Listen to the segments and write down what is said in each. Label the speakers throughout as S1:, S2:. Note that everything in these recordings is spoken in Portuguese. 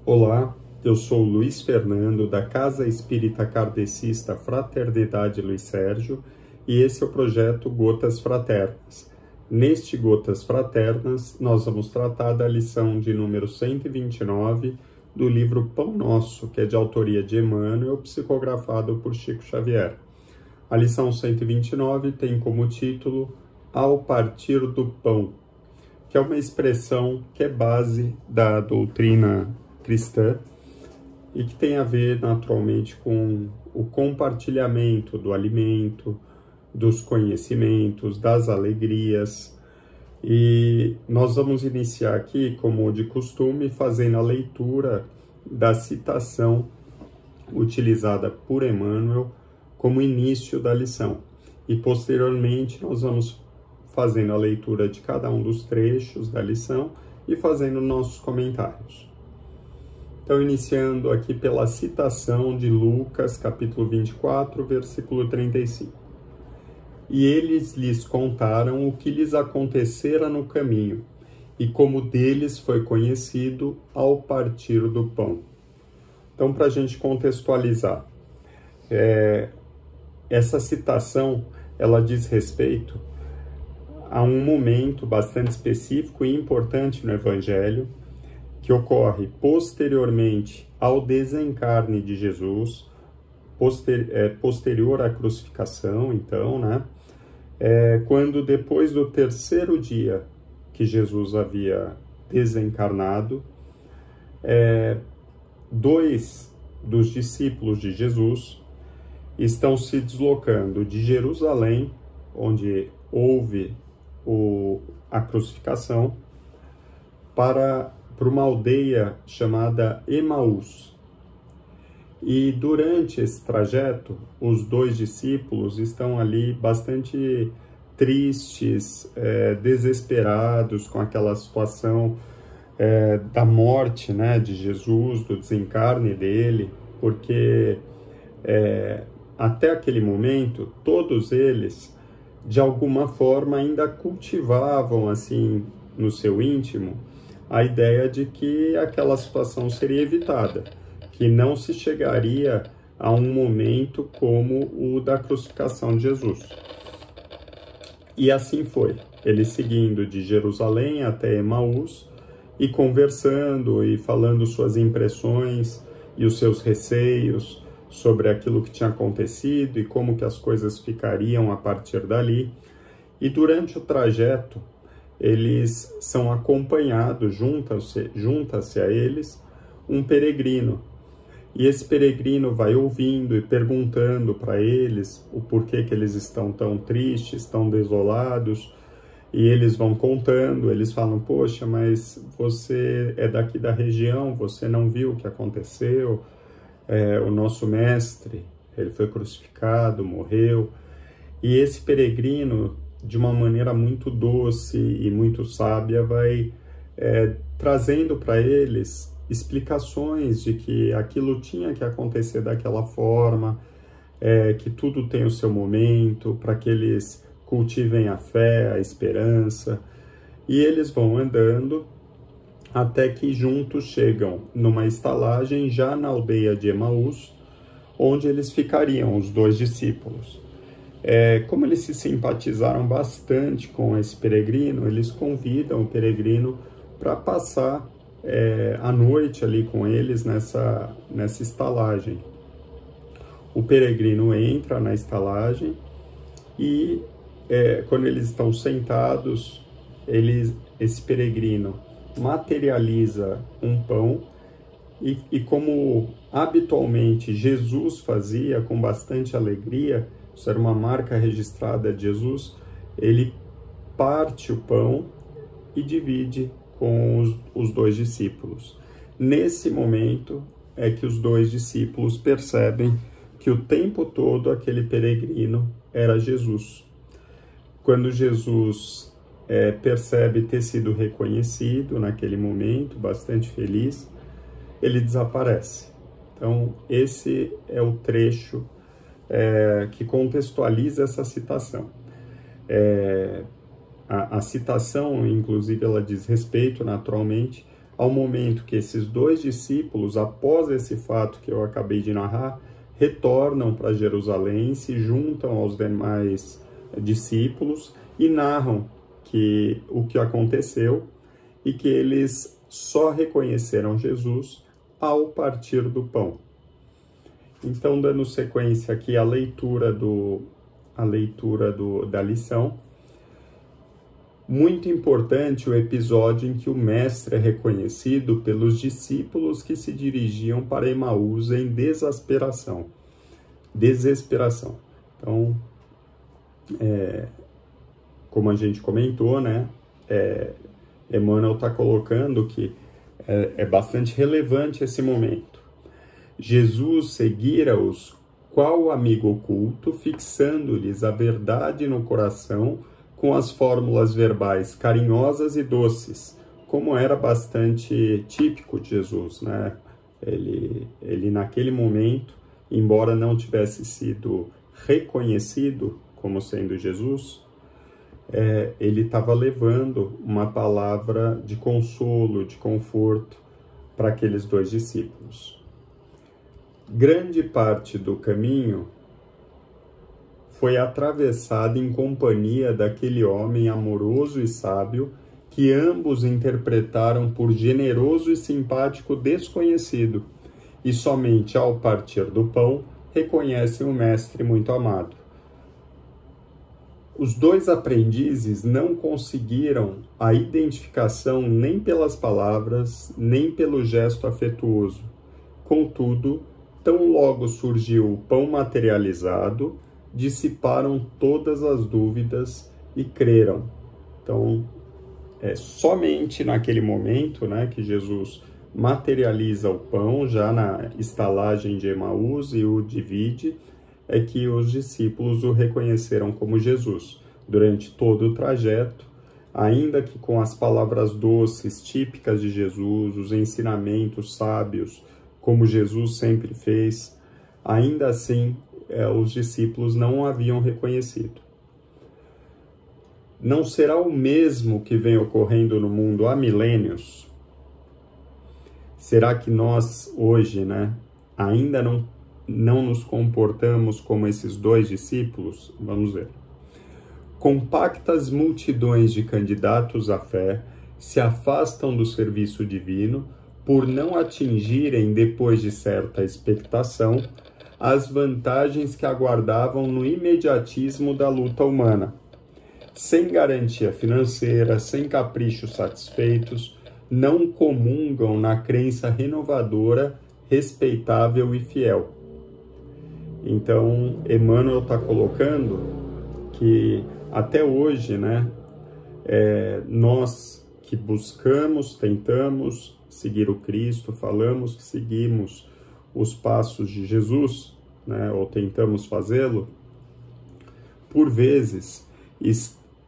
S1: Olá, eu sou Luiz Fernando, da Casa Espírita Kardecista Fraternidade Luiz Sérgio, e esse é o projeto Gotas Fraternas. Neste Gotas Fraternas, nós vamos tratar da lição de número 129 do livro Pão Nosso, que é de autoria de Emmanuel, psicografado por Chico Xavier. A lição 129 tem como título Ao Partir do Pão, que é uma expressão que é base da doutrina cristã e que tem a ver naturalmente com o compartilhamento do alimento, dos conhecimentos, das alegrias. E nós vamos iniciar aqui, como de costume, fazendo a leitura da citação utilizada por Emmanuel como início da lição. E posteriormente nós vamos fazendo a leitura de cada um dos trechos da lição e fazendo nossos comentários. Então, iniciando aqui pela citação de Lucas, capítulo 24, versículo 35. E eles lhes contaram o que lhes acontecera no caminho, e como deles foi conhecido ao partir do pão. Então, para a gente contextualizar, essa citação, ela diz respeito a um momento bastante específico e importante no Evangelho, que ocorre posteriormente ao desencarne de Jesus, posterior à crucificação, então, né? Quando depois do terceiro dia que Jesus havia desencarnado, dois dos discípulos de Jesus estão se deslocando de Jerusalém, onde houve a crucificação, para uma aldeia chamada Emaús. E durante esse trajeto, os dois discípulos estão ali bastante tristes, desesperados com aquela situação da morte, né, de Jesus, do desencarne dele, porque até aquele momento, todos eles, de alguma forma, ainda cultivavam, assim, no seu íntimo, a ideia de que aquela situação seria evitada, que não se chegaria a um momento como o da crucificação de Jesus. E assim foi, ele seguindo de Jerusalém até Emaús e conversando e falando suas impressões e os seus receios sobre aquilo que tinha acontecido e como que as coisas ficariam a partir dali. E durante o trajeto, eles são acompanhados, junta-se a eles, um peregrino. E esse peregrino vai ouvindo e perguntando para eles o porquê que eles estão tão tristes, tão desolados. E eles vão contando, eles falam, poxa, mas você é daqui da região, você não viu o que aconteceu? O nosso mestre, ele foi crucificado, morreu. E esse peregrino, de uma maneira muito doce e muito sábia, vai trazendo para eles explicações de que aquilo tinha que acontecer daquela forma, que tudo tem o seu momento, para que eles cultivem a fé, a esperança. E eles vão andando até que juntos chegam numa estalagem já na aldeia de Emaús, onde eles ficariam, os dois discípulos. Como eles se simpatizaram bastante com esse peregrino, eles convidam o peregrino para passar a noite ali com eles nessa estalagem. O peregrino entra na estalagem e quando eles estão sentados, esse peregrino materializa um pão e como habitualmente Jesus fazia com bastante alegria, isso era uma marca registrada de Jesus, ele parte o pão e divide com os dois discípulos. Nesse momento é que os dois discípulos percebem que o tempo todo aquele peregrino era Jesus. Quando Jesus percebe ter sido reconhecido naquele momento, bastante feliz, ele desaparece. Então, esse é o trecho que contextualiza essa citação. A citação, inclusive, ela diz respeito, naturalmente, ao momento que esses dois discípulos, após esse fato que eu acabei de narrar, retornam para Jerusalém, se juntam aos demais discípulos e narram o que aconteceu e que eles só reconheceram Jesus ao partir do pão. Então, dando sequência aqui à leitura da lição, muito importante o episódio em que o mestre é reconhecido pelos discípulos que se dirigiam para Emaús em desesperação. Então, como a gente comentou, né, Emmanuel está colocando que é bastante relevante esse momento. Jesus seguira-os qual amigo oculto, fixando-lhes a verdade no coração com as fórmulas verbais carinhosas e doces, como era bastante típico de Jesus, né? Ele naquele momento, embora não tivesse sido reconhecido como sendo Jesus, ele estava levando uma palavra de consolo, de conforto para aqueles dois discípulos. Grande parte do caminho foi atravessada em companhia daquele homem amoroso e sábio que ambos interpretaram por generoso e simpático desconhecido, e somente ao partir do pão reconhecem o mestre muito amado. Os dois aprendizes não conseguiram a identificação nem pelas palavras, nem pelo gesto afetuoso. Contudo, tão logo surgiu o pão materializado, dissiparam todas as dúvidas e creram. Então, somente naquele momento, né, que Jesus materializa o pão, já na estalagem de Emaús, e o divide, é que os discípulos o reconheceram como Jesus. Durante todo o trajeto, ainda que com as palavras doces típicas de Jesus, os ensinamentos sábios, como Jesus sempre fez, ainda assim os discípulos não o haviam reconhecido. Não será o mesmo que vem ocorrendo no mundo há milênios? Será que nós hoje, né, ainda não nos comportamos como esses dois discípulos? Vamos ver. Compactas multidões de candidatos à fé se afastam do serviço divino por não atingirem, depois de certa expectação, as vantagens que aguardavam no imediatismo da luta humana. Sem garantia financeira, sem caprichos satisfeitos, não comungam na crença renovadora, respeitável e fiel. Então, Emmanuel está colocando que até hoje, né, nós que buscamos, tentamos seguir o Cristo, falamos que seguimos os passos de Jesus, né, ou tentamos fazê-lo, por vezes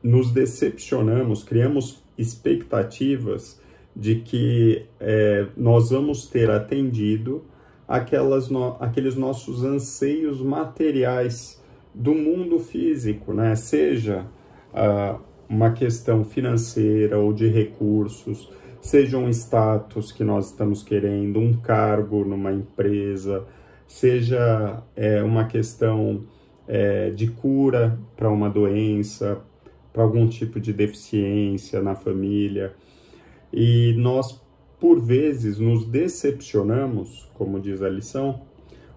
S1: nos decepcionamos, criamos expectativas de que nós vamos ter atendido aqueles nossos anseios materiais do mundo físico, né? Seja uma questão financeira ou de recursos, seja um status que nós estamos querendo, um cargo numa empresa, seja uma questão de cura para uma doença, para algum tipo de deficiência na família. E nós, por vezes, nos decepcionamos, como diz a lição,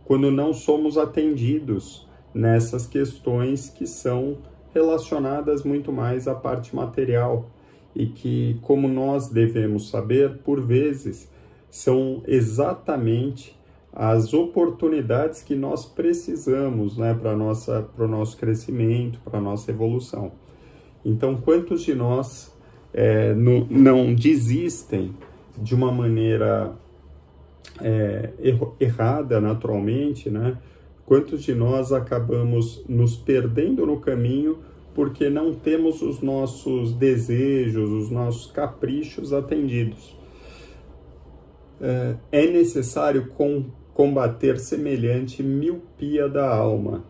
S1: quando não somos atendidos nessas questões que são relacionadas muito mais à parte material e que, como nós devemos saber, por vezes, são exatamente as oportunidades que nós precisamos, né, para o nosso crescimento, para a nossa evolução. Então, quantos de nós não desistem de uma maneira errada, naturalmente, né? Quantos de nós acabamos nos perdendo no caminho porque não temos os nossos desejos, os nossos caprichos atendidos? É necessário combater semelhante miopia da alma.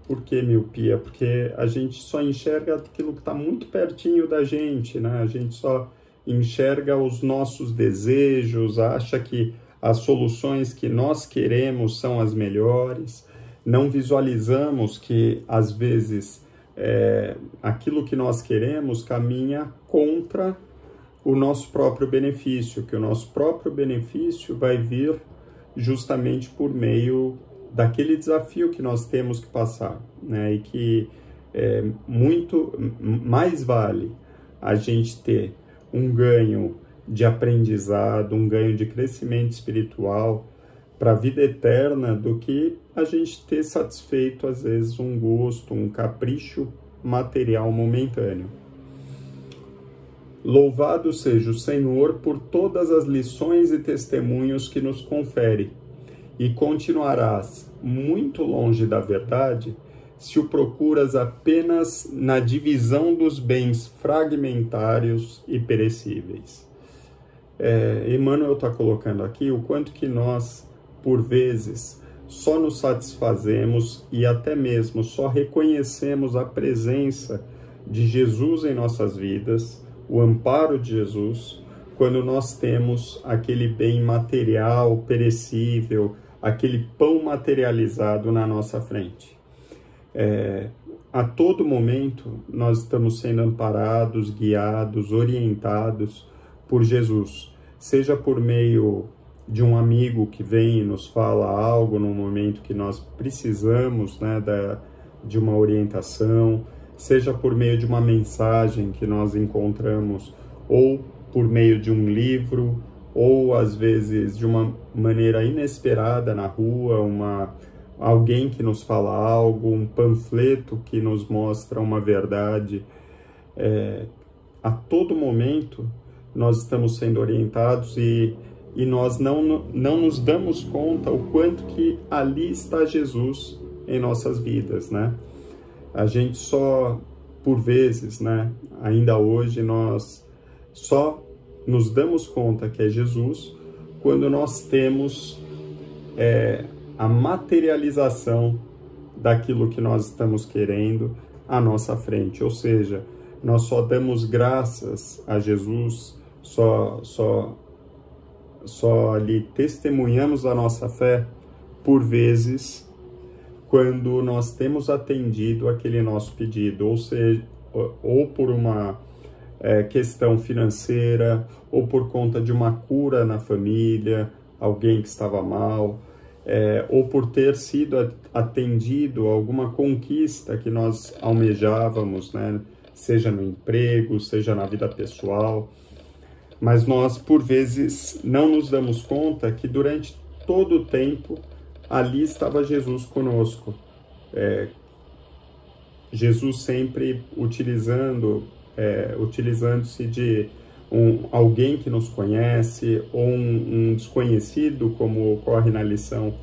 S1: Por que miopia? Porque a gente só enxerga aquilo que está muito pertinho da gente, né? A gente só enxerga os nossos desejos, acha que as soluções que nós queremos são as melhores, não visualizamos que, às vezes, aquilo que nós queremos caminha contra o nosso próprio benefício, que o nosso próprio benefício vai vir justamente por meio daquele desafio que nós temos que passar, né? E que muito mais vale a gente ter um ganho de aprendizado, um ganho de crescimento espiritual para a vida eterna do que a gente ter satisfeito, às vezes, um gosto, um capricho material momentâneo. Louvado seja o Senhor por todas as lições e testemunhos que nos confere, e continuarás muito longe da verdade se o procuras apenas na divisão dos bens fragmentários e perecíveis. Emmanuel está colocando aqui o quanto que nós, por vezes, só nos satisfazemos e até mesmo só reconhecemos a presença de Jesus em nossas vidas, o amparo de Jesus, quando nós temos aquele bem material, perecível, aquele pão materializado na nossa frente. A todo momento nós estamos sendo amparados, guiados, orientados por Jesus, seja por meio de um amigo que vem e nos fala algo no momento que nós precisamos, né, de uma orientação, seja por meio de uma mensagem que nós encontramos, ou por meio de um livro, ou às vezes de uma maneira inesperada na rua, alguém que nos fala algo, um panfleto que nos mostra uma verdade. A todo momento nós estamos sendo orientados e nós não nos damos conta o quanto que ali está Jesus em nossas vidas, né? A gente só, por vezes, né, ainda hoje, nós só nos damos conta que é Jesus quando nós temos a materialização daquilo que nós estamos querendo à nossa frente. Ou seja, nós só damos graças a Jesus, só ali testemunhamos a nossa fé, por vezes, quando nós temos atendido aquele nosso pedido, ou seja, ou por uma questão financeira, ou por conta de uma cura na família, alguém que estava mal, ou por ter sido atendido a alguma conquista que nós almejávamos, né? Seja no emprego, seja na vida pessoal. Mas nós, por vezes, não nos damos conta que durante todo o tempo ali estava Jesus conosco. Jesus sempre utilizando-se de alguém que nos conhece, ou um desconhecido, como ocorre na lição,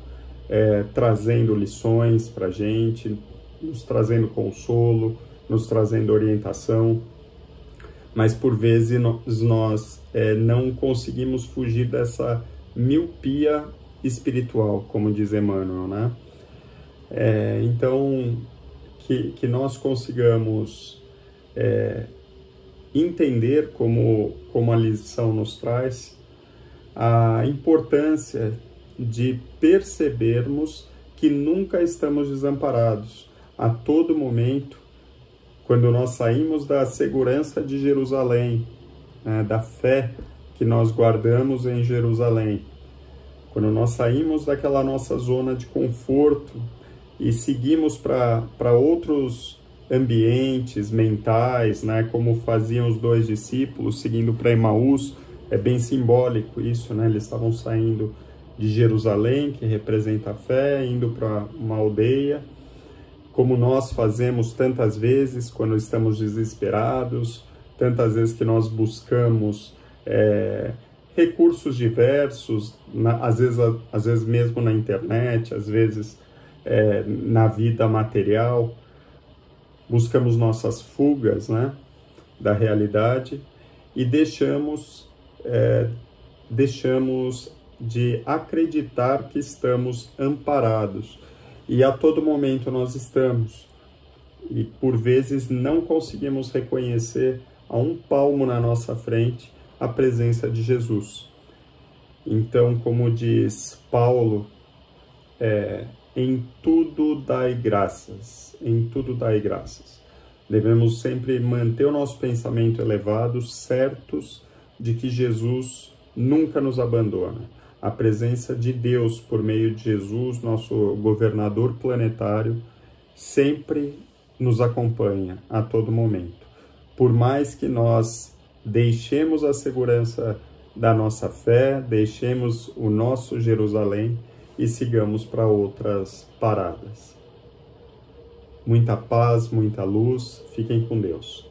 S1: trazendo lições para a gente, nos trazendo consolo, nos trazendo orientação. Mas por vezes nós não conseguimos fugir dessa miopia espiritual, como diz Emmanuel, né? Então, que nós consigamos entender, como a lição nos traz, a importância de percebermos que nunca estamos desamparados. A todo momento, quando nós saímos da segurança de Jerusalém, né, da fé que nós guardamos em Jerusalém, quando nós saímos daquela nossa zona de conforto e seguimos para outros ambientes mentais, né, como faziam os dois discípulos, seguindo para Emaús, é bem simbólico isso, né? Eles estavam saindo de Jerusalém, que representa a fé, indo para uma aldeia, como nós fazemos tantas vezes quando estamos desesperados, tantas vezes que nós buscamos recursos diversos, às vezes mesmo na internet, às vezes na vida material, buscamos nossas fugas, né, da realidade e deixamos de acreditar que estamos amparados. E a todo momento nós estamos. E por vezes não conseguimos reconhecer a um palmo na nossa frente a presença de Jesus. Então, como diz Paulo, em tudo dai graças, em tudo dai graças. Devemos sempre manter o nosso pensamento elevado, certos de que Jesus nunca nos abandona. A presença de Deus por meio de Jesus, nosso governador planetário, sempre nos acompanha a todo momento. Por mais que nós deixemos a segurança da nossa fé, deixemos o nosso Jerusalém e sigamos para outras paradas. Muita paz, muita luz, fiquem com Deus.